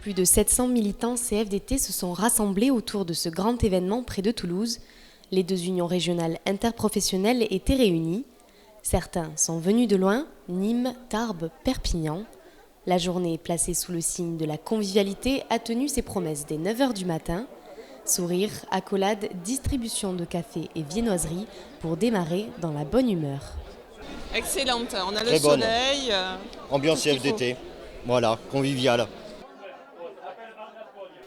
Plus de 700 militants CFDT se sont rassemblés autour de ce grand événement près de Toulouse. Les deux unions régionales interprofessionnelles étaient réunies. Certains sont venus de loin, Nîmes, Tarbes, Perpignan. La journée placée sous le signe de la convivialité a tenu ses promesses dès 9h du matin. Sourires, accolades, distribution de café et viennoiseries pour démarrer dans la bonne humeur. Excellente, on a le Très bonne. soleil. Ambiance CFDT, voilà, conviviale.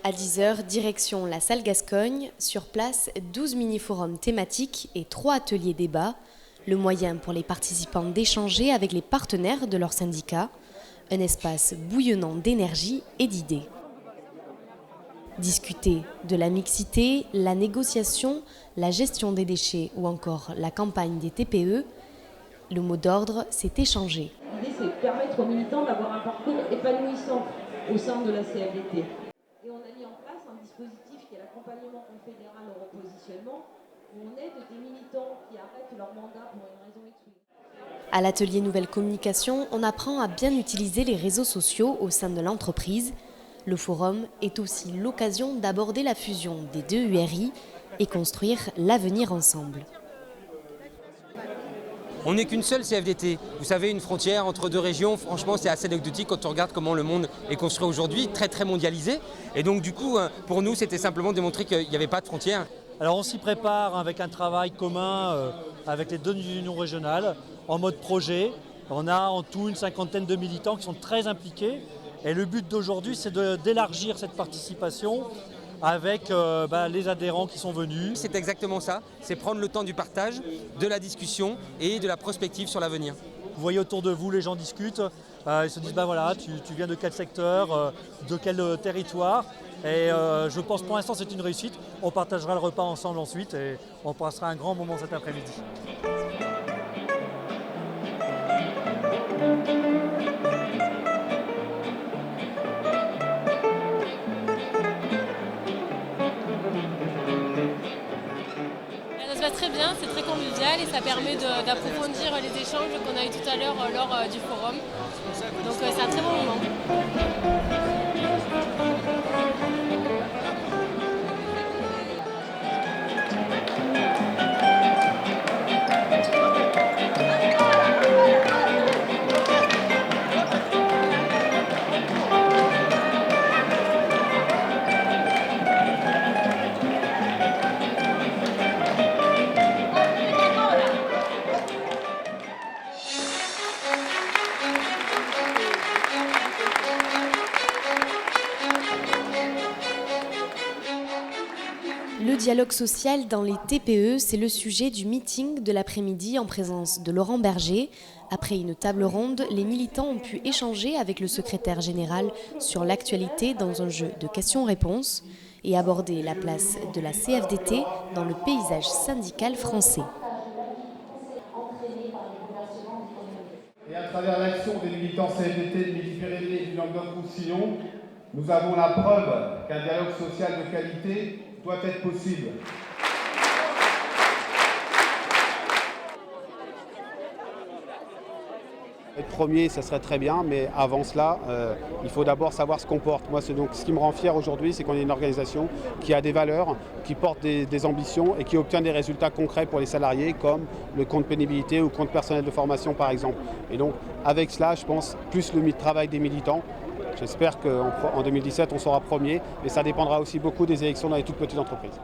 À 10h, direction la salle Gascogne. Sur place, 12 mini-forums thématiques et 3 ateliers débats. Le moyen pour les participants d'échanger avec les partenaires de leur syndicat. Un espace bouillonnant d'énergie et d'idées. Discuter de la mixité, la négociation, la gestion des déchets ou encore la campagne des TPE, le mot d'ordre, c'est échanger. L'idée, c'est de permettre aux militants d'avoir un parcours épanouissant au sein de la CFDT. Et on a mis en place un dispositif qui est l'accompagnement confédéral au repositionnement, où on aide des militants qui arrêtent leur mandat pour une raison X ou Y. À l'atelier Nouvelle Communication, on apprend à bien utiliser les réseaux sociaux au sein de l'entreprise. Le forum est aussi l'occasion d'aborder la fusion des deux URI et construire l'avenir ensemble. On n'est qu'une seule CFDT. Vous savez, une frontière entre deux régions, franchement, c'est assez anecdotique quand on regarde comment le monde est construit aujourd'hui, très très mondialisé. Et donc du coup, pour nous, c'était simplement démontrer qu'il n'y avait pas de frontières. Alors on s'y prépare avec un travail commun avec les deux unions régionales en mode projet. On a en tout une cinquantaine de militants qui sont très impliqués. Et le but d'aujourd'hui, c'est d'élargir cette participation avec les adhérents qui sont venus. C'est exactement ça, c'est prendre le temps du partage, de la discussion et de la prospective sur l'avenir. Vous voyez autour de vous, les gens discutent, ils se disent voilà, tu viens de quel secteur, de quel territoire. Et je pense pour l'instant c'est une réussite. On partagera le repas ensemble ensuite et on passera un grand moment cet après-midi. Ça se passe très bien, c'est très convivial et ça permet d'approfondir les échanges qu'on a eu tout à l'heure lors du forum. Donc c'est un très bon moment. Le dialogue social dans les TPE, c'est le sujet du meeting de l'après-midi en présence de Laurent Berger. Après une table ronde, les militants ont pu échanger avec le secrétaire général sur l'actualité dans un jeu de questions-réponses et aborder la place de la CFDT dans le paysage syndical français. Et à travers l'action des militants CFDT de Midi-Pyrénées et du Languedoc-Roussillon, nous avons la preuve qu'un dialogue social de qualité doit être possible. Être premier, ça serait très bien, mais avant cela, il faut d'abord savoir ce qu'on porte. Moi, ce qui me rend fier aujourd'hui, c'est qu'on est une organisation qui a des valeurs, qui porte des ambitions et qui obtient des résultats concrets pour les salariés, comme le compte pénibilité ou le compte personnel de formation, par exemple. Et donc, avec cela, je pense, plus le travail des militants. J'espère qu'en 2017, on sera premier, mais ça dépendra aussi beaucoup des élections dans les toutes petites entreprises.